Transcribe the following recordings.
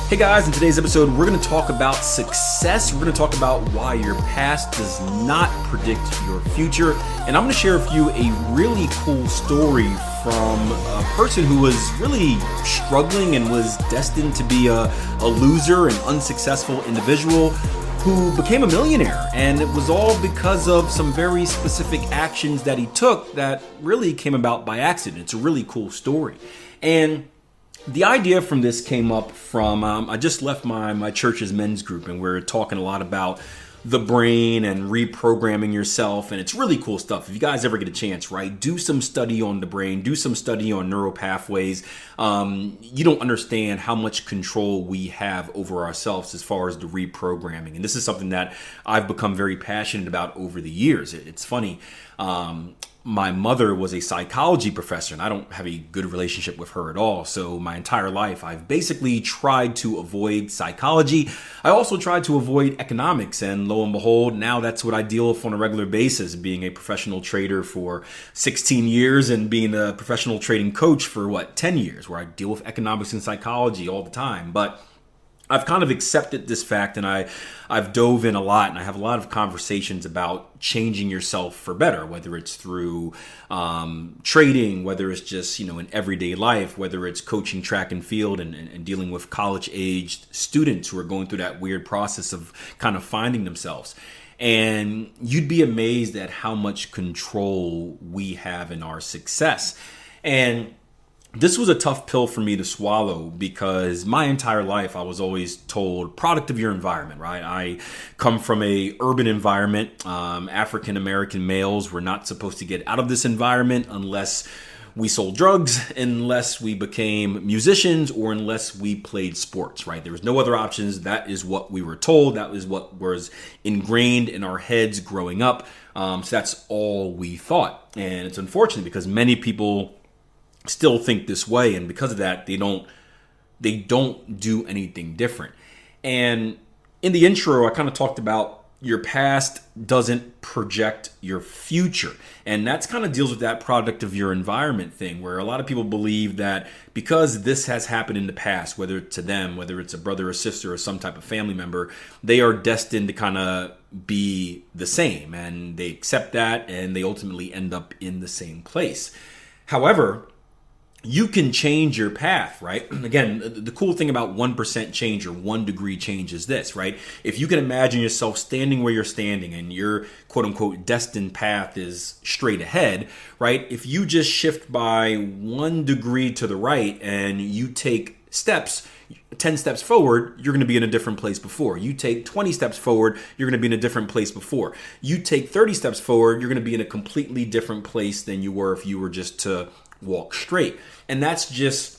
Hey guys, in today's episode, we're going to talk about success. We're going to talk about why your past does not predict your future. And I'm going to share with you a really cool story from a person who was really struggling and was destined to be a loser and unsuccessful individual who became a millionaire. And it was all because of some very specific actions that he took that really came about by accident. It's a really cool story. And the idea from this came up from, I just left my church's men's group, and we're talking a lot about the brain and reprogramming yourself, and it's really cool stuff. If you guys ever get a chance, right, do some study on the brain, do some study on neural pathways. You don't understand how much control we have over ourselves as far as the reprogramming, and this is something that I've become very passionate about over the years. It's funny. My mother was a psychology professor, and I don't have a good relationship with her at all. So my entire life, I've basically tried to avoid psychology. I also tried to avoid economics, and lo and behold, now that's what I deal with on a regular basis, being a professional trader for 16 years and being a professional trading coach for 10 years, where I deal with economics and psychology all the time. But I've kind of accepted this fact, and I've dove in a lot, and I have a lot of conversations about changing yourself for better, whether it's through trading, whether it's just, in everyday life, whether it's coaching track and field and dealing with college-aged students who are going through that weird process of kind of finding themselves. And you'd be amazed at how much control we have in our success. And this was a tough pill for me to swallow because my entire life I was always told product of your environment, right? I come from a urban environment. African American males were not supposed to get out of this environment unless we sold drugs, unless we became musicians, or unless we played sports, right? There was no other options. That is what we were told. That is what was ingrained in our heads growing up. So that's all we thought. And it's unfortunate because many people still think this way, and because of that, they don't do anything different. And in the intro, I kind of talked about your past doesn't project your future, and that's kind of deals with that product of your environment thing, where a lot of people believe that because this has happened in the past, whether to them, whether it's a brother or sister or some type of family member, they are destined to kind of be the same, and they accept that, and they ultimately end up in the same place. However, you can change your path, right? Again, the cool thing about 1% change or 1 degree change is this, right? If you can imagine yourself standing where you're standing and your quote unquote destined path is straight ahead, right? If you just shift by 1 degree to the right and you take steps, 10 steps forward, you're going to be in a different place before. You take 20 steps forward, you're going to be in a different place before. You take 30 steps forward, you're going to be in a completely different place than you were if you were just to walk straight. And that's just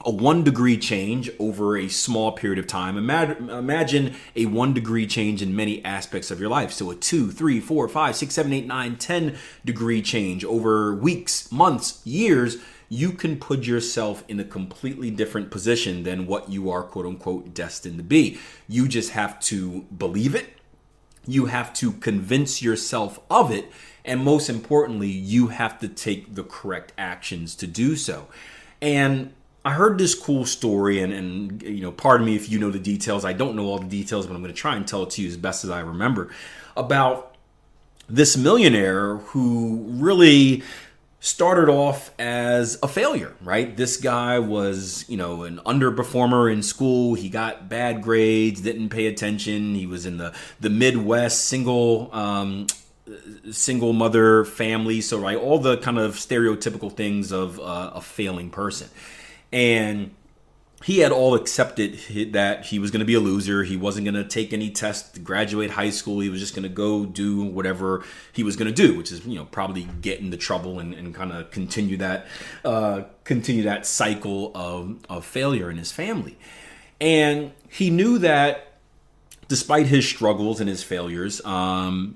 a 1 degree change over a small period of time. Imagine a 1 degree change in many aspects of your life. So a 2, 3, 4, 5, 6, 7, 8, 9, 10 degree change over weeks, months, years. You can put yourself in a completely different position than what you are quote unquote destined to be. You just have to believe it. You have to convince yourself of it. And most importantly, you have to take the correct actions to do so. And I heard this cool story, and pardon me if you know the details. I don't know all the details, but I'm going to try and tell it to you as best as I remember, about this millionaire who really started off as a failure, right? This guy was, an underperformer in school. He got bad grades, didn't pay attention. He was in the Midwest, single mother family. So, right, all the kind of stereotypical things of a failing person. And he had all accepted that he was going to be a loser. He wasn't going to take any tests to graduate high school. He was just going to go do whatever he was going to do, which is, probably get into trouble and kind of continue that cycle of failure in his family. And he knew that despite his struggles and his failures,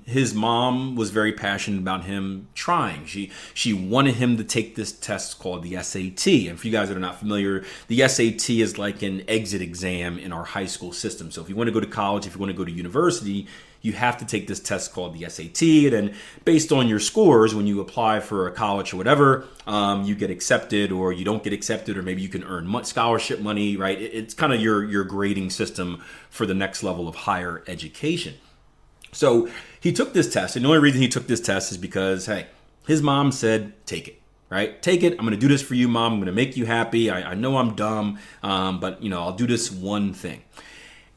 his mom was very passionate about him trying. She wanted him to take this test called the SAT. And for you guys that are not familiar, the SAT is like an exit exam in our high school system. So if you want to go to college, if you want to go to university, you have to take this test called the SAT. And then based on your scores, when you apply for a college or whatever, you get accepted or you don't get accepted, or maybe you can earn scholarship money, right? It's kind of your grading system for the next level of higher education. So he took this test, and the only reason he took this test is because, hey, his mom said, take it. Right? Take it. I'm going to do this for you, Mom. I'm going to make you happy. I know I'm dumb, but, I'll do this one thing.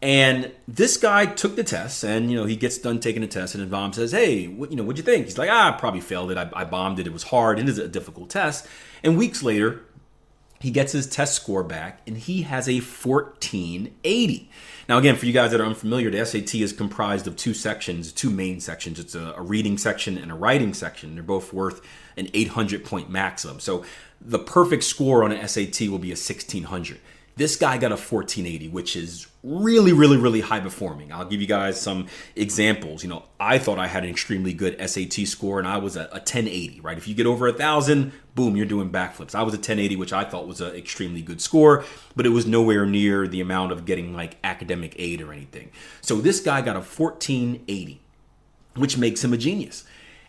And this guy took the test, and, he gets done taking the test, and his mom says, hey, what'd you think? He's like, I probably failed it. I bombed it. It was hard. It is a difficult test. And weeks later, he gets his test score back, and he has a 1480. Now, again, for you guys that are unfamiliar, the SAT is comprised of two main sections. It's a reading section and a writing section. They're both worth an 800-point maximum. So the perfect score on an SAT will be a 1600. This guy got a 1480, which is really, really, really high performing. I'll give you guys some examples. I thought I had an extremely good SAT score, and I was a 1080, right? If you get over 1,000, boom, you're doing backflips. I was a 1080, which I thought was an extremely good score, but it was nowhere near the amount of getting like academic aid or anything. So this guy got a 1480, which makes him a genius.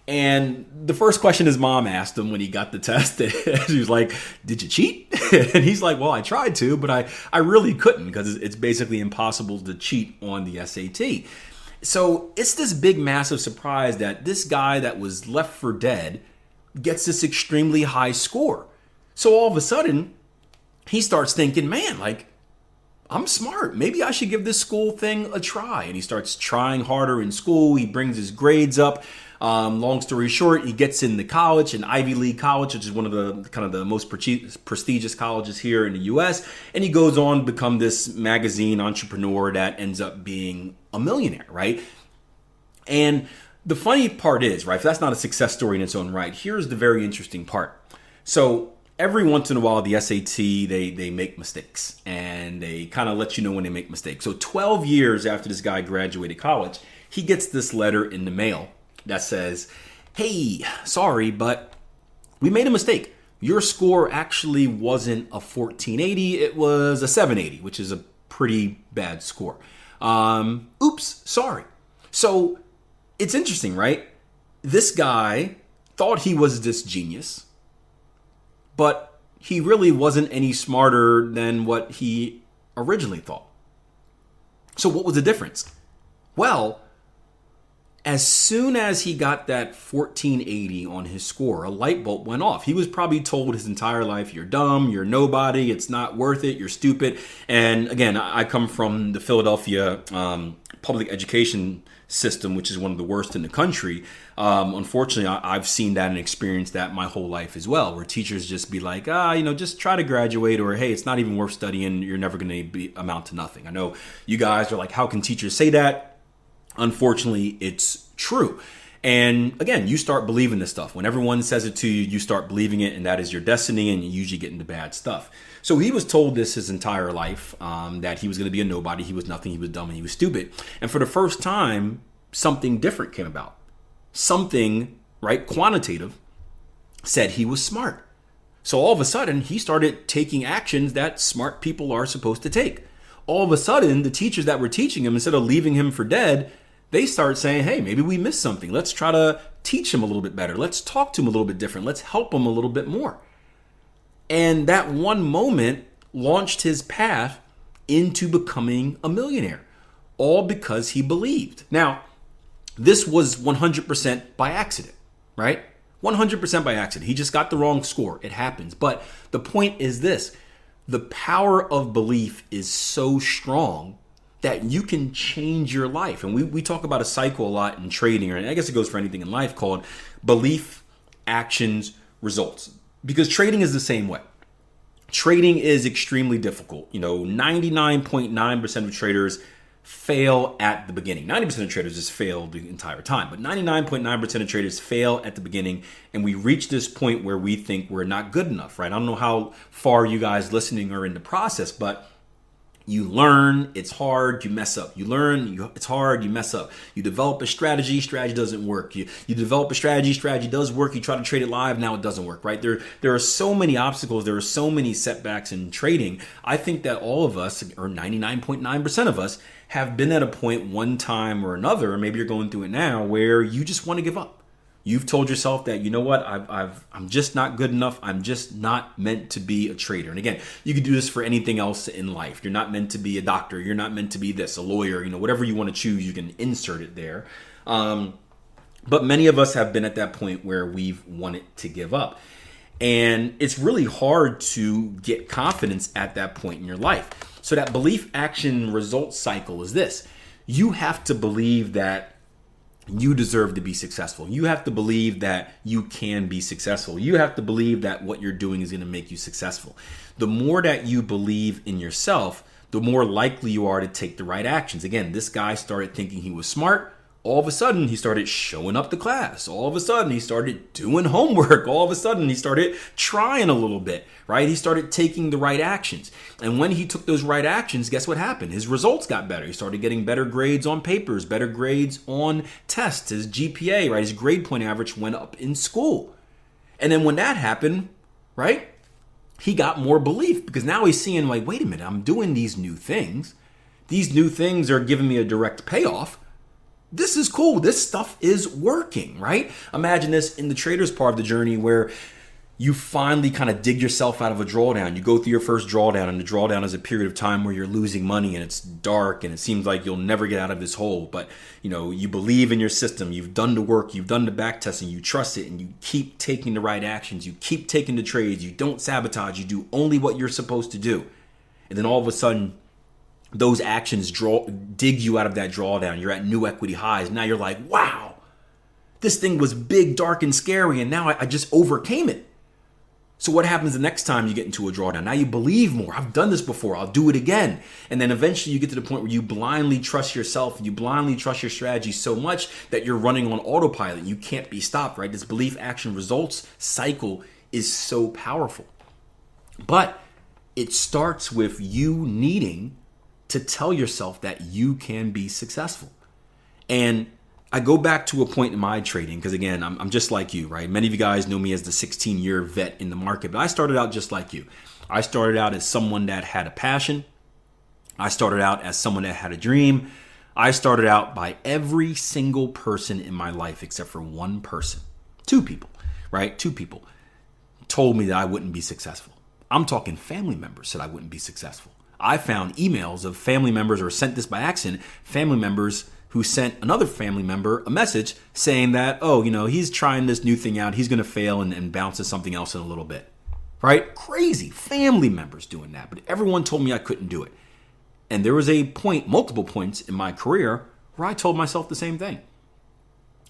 And the first question his mom asked him when he got the test, she was like, did you cheat? And he's like, well, I tried to, but I really couldn't, because it's basically impossible to cheat on the SAT. So it's this big, massive surprise that this guy that was left for dead gets this extremely high score. So all of a sudden, he starts thinking, man, like, I'm smart. Maybe I should give this school thing a try. And he starts trying harder in school. He brings his grades up. Long story short, he gets into college, an Ivy League college, which is one of the kind of the most prestigious colleges here in the U.S. And he goes on to become this magazine entrepreneur that ends up being a millionaire, right? And the funny part is, right, if that's not a success story in its own right, here's the very interesting part. So every once in a while, the SAT, they make mistakes, and they kind of let you know when they make mistakes. So 12 years after this guy graduated college, he gets this letter in the mail that says, hey, sorry, but we made a mistake. Your score actually wasn't a 1480, it was a 780, which is a pretty bad score. Oops, sorry. So it's interesting, right? This guy thought he was this genius, but he really wasn't any smarter than what he originally thought. So what was the difference? Well, as soon as he got that 1480 on his score, a light bulb went off. He was probably told his entire life, you're dumb, you're nobody, it's not worth it, you're stupid. And again, I come from the Philadelphia public education system, which is one of the worst in the country. Unfortunately, I've seen that and experienced that my whole life as well, where teachers just be like, just try to graduate, or hey, it's not even worth studying, you're never going to amount to nothing. I know you guys are like, how can teachers say that? Unfortunately, it's true. And again, you start believing this stuff. When everyone says it to you, you start believing it, and that is your destiny, and you usually get into bad stuff. So he was told this his entire life, that he was going to be a nobody, he was nothing, he was dumb, and he was stupid. And for the first time, something different came about. Something, right, quantitative, said he was smart. So all of a sudden, he started taking actions that smart people are supposed to take. All of a sudden, the teachers that were teaching him, instead of leaving him for dead, they start saying, hey, maybe we missed something. Let's try to teach him a little bit better. Let's talk to him a little bit different. Let's help him a little bit more. And that one moment launched his path into becoming a millionaire, all because he believed. Now, this was 100% by accident, right? 100% by accident. He just got the wrong score. It happens. But the point is this: the power of belief is so strong that you can change your life. And we talk about a cycle a lot in trading, or I guess it goes for anything in life, called belief, actions, results. Because trading is the same way. Trading is extremely difficult. 99.9% of traders fail at the beginning. 90% of traders just fail the entire time. But 99.9% of traders fail at the beginning, and we reach this point where we think we're not good enough, right? I don't know how far you guys listening are in the process, but You learn, it's hard, you mess up. You learn, it's hard, you mess up. You develop a strategy doesn't work. You develop a strategy does work. You try to trade it live, now it doesn't work, right? There are so many obstacles, there are so many setbacks in trading. I think that all of us, or 99.9% of us, have been at a point one time or another, or maybe you're going through it now, where you just want to give up. You've told yourself that, you know what, I'm just not good enough. I'm just not meant to be a trader. And again, you can do this for anything else in life. You're not meant to be a doctor. You're not meant to be this, a lawyer, whatever you want to choose, you can insert it there. But many of us have been at that point where we've wanted to give up. And it's really hard to get confidence at that point in your life. So that belief, action, result cycle is this. You have to believe that you deserve to be successful. You have to believe that you can be successful. You have to believe that what you're doing is going to make you successful. The more that you believe in yourself, the more likely you are to take the right actions. Again, this guy started thinking he was smart. All of a sudden, he started showing up to class. All of a sudden, he started doing homework. All of a sudden, he started trying a little bit, right? He started taking the right actions. And when he took those right actions, guess what happened? His results got better. He started getting better grades on papers, better grades on tests. His GPA, right? His grade point average went up in school. And then when that happened, right? He got more belief because now he's seeing like, wait a minute, I'm doing these new things. These new things are giving me a direct payoff. This is cool. This stuff is working, right? Imagine this in the trader's part of the journey where you finally kind of dig yourself out of a drawdown. You go through your first drawdown, and the drawdown is a period of time where you're losing money and it's dark and it seems like you'll never get out of this hole. But you believe in your system. You've done the work. You've done the back testing. You trust it, and you keep taking the right actions. You keep taking the trades. You don't sabotage. You do only what you're supposed to do. And then all of a sudden, those actions dig you out of that drawdown. You're at new equity highs. Now you're like, wow, this thing was big, dark, and scary, and now I just overcame it. So what happens the next time you get into a drawdown? Now you believe more. I've done this before. I'll do it again. And then eventually you get to the point where you blindly trust yourself. You blindly trust your strategy so much that you're running on autopilot. You can't be stopped, right? This belief, action, results cycle is so powerful. But it starts with you needing to tell yourself that you can be successful. And I go back to a point in my trading, because again, I'm just like you, right? Many of you guys know me as the 16-year vet in the market, but I started out just like you. I started out as someone that had a passion. I started out as someone that had a dream. I started out by every single person in my life except for one person. Two people, right? Two people told me that I wouldn't be successful. I'm talking family members said I wouldn't be successful. I found emails of family members, or sent this by accident, family members who sent another family member a message saying that, oh, he's trying this new thing out. He's going to fail and bounce to something else in a little bit, right? Crazy family members doing that. But everyone told me I couldn't do it. And there was a point, multiple points in my career where I told myself the same thing.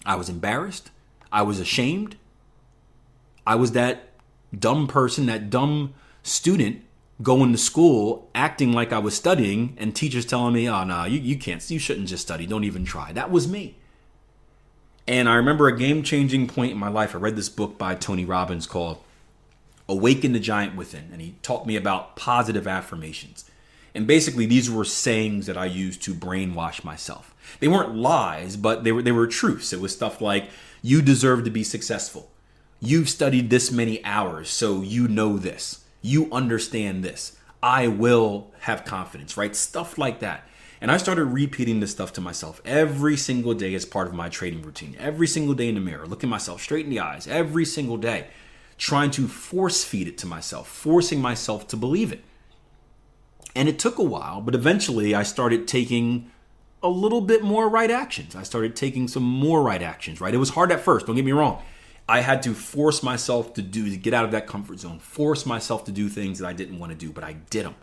I was embarrassed. I was ashamed. I was that dumb person, that dumb student going to school, acting like I was studying, and teachers telling me, oh, no, you can't, you shouldn't just study. Don't even try. That was me. And I remember a game-changing point in my life. I read this book by Tony Robbins called Awaken the Giant Within. And he taught me about positive affirmations. And basically, these were sayings that I used to brainwash myself. They weren't lies, but they were truths. It was stuff like, you deserve to be successful. You've studied this many hours, so you know this. You understand this. I will have confidence, right? Stuff like that. And I started repeating this stuff to myself every single day as part of my trading routine. Every single day in the mirror, looking myself straight in the eyes, every single day, trying to force feed it to myself, forcing myself to believe it. And it took a while, but eventually I started taking a little bit more right actions. I started taking some more right actions, right? It was hard at first, don't get me wrong. I had to force myself to get out of that comfort zone, force myself to do things that I didn't want to do, but I did them.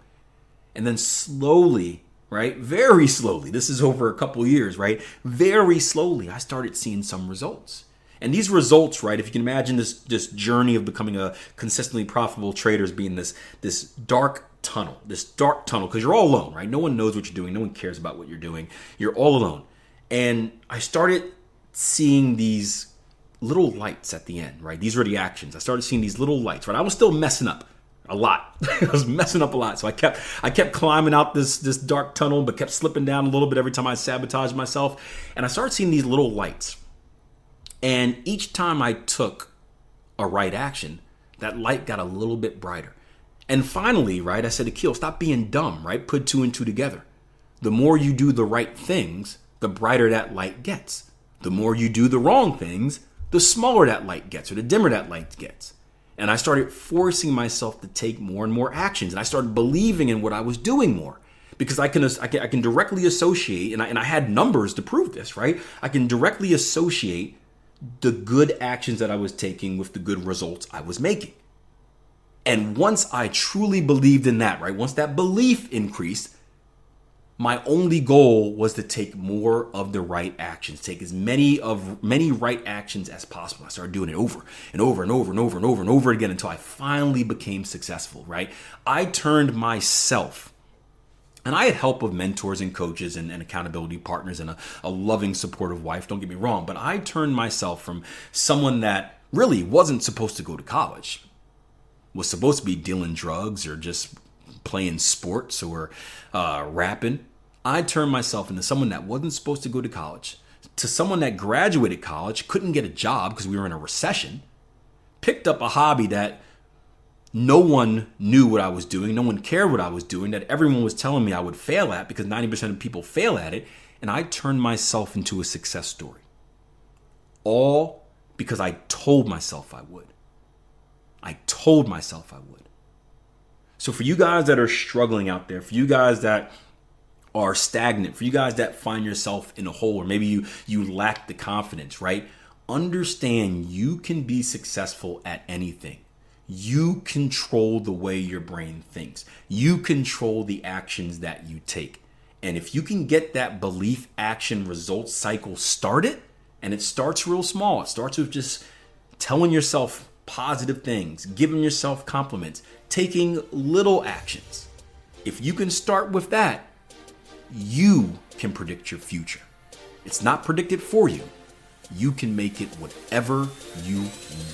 And then slowly, right, very slowly, this is over a couple of years, right, very slowly, I started seeing some results. And these results, right, if you can imagine this journey of becoming a consistently profitable trader as being this dark tunnel, because you're all alone, right? No one knows what you're doing. No one cares about what you're doing. You're all alone. And I started seeing these little lights at the end, right? These were the actions. I started seeing these little lights, right? I was still messing up. a lot. I was messing up a lot. So I kept climbing out this dark tunnel, but kept slipping down a little bit every time I sabotaged myself. And I started seeing these little lights. And each time I took a right action, that light got a little bit brighter. And finally, right, I said, Akil, stop being dumb, right? Put two and two together. The more you do the right things, the brighter that light gets. The more you do the wrong things, the smaller that light gets, or the dimmer that light gets. And I started forcing myself to take more and more actions. And I started believing in what I was doing more, because I can directly associate, and I had numbers to prove this, right? I can directly associate the good actions that I was taking with the good results I was making. And once I truly believed in that, right? Once that belief increased, my only goal was to take more of the right actions, take as many right actions as possible. I started doing it over and over and over and over and over and over again until I finally became successful, right? I turned myself, and I had help of mentors and coaches and accountability partners and a loving, supportive wife, don't get me wrong, but I turned myself from someone that really wasn't supposed to go to college, was supposed to be dealing drugs or just playing sports or rapping. I turned myself into someone that wasn't supposed to go to college, to someone that graduated college, couldn't get a job because we were in a recession, picked up a hobby that no one knew what I was doing, no one cared what I was doing, that everyone was telling me I would fail at because 90% of people fail at it, and I turned myself into a success story. All because I told myself I would. I told myself I would. So for you guys that are struggling out there, for you guys that are stagnant, for you guys that find yourself in a hole, or maybe you lack the confidence, right? Understand you can be successful at anything. You control the way your brain thinks. You control the actions that you take. And if you can get that belief, action, results cycle started, and it starts real small. It starts with just telling yourself positive things, giving yourself compliments, taking little actions. If you can start with that, you can predict your future. It's not predicted for you. You can make it whatever you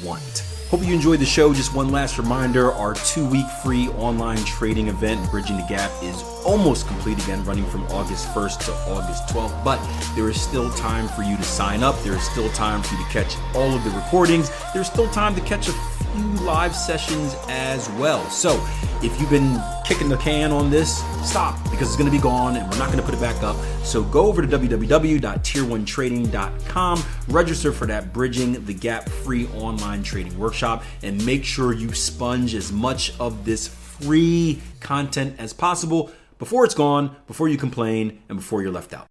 want. Hope you enjoyed the show. Just one last reminder, our 2-week free online trading event, Bridging the Gap, is almost complete again, running from August 1st to August 12th. But there is still time for you to sign up. There is still time for you to catch all of the recordings. There's still time to catch a few live sessions as well. So if you've been kicking the can on this, stop, because it's going to be gone and we're not going to put it back up. So go over to www.tier1trading.com, register for that Bridging the Gap free online trading workshop, and make sure you sponge as much of this free content as possible before it's gone, before you complain, and before you're left out.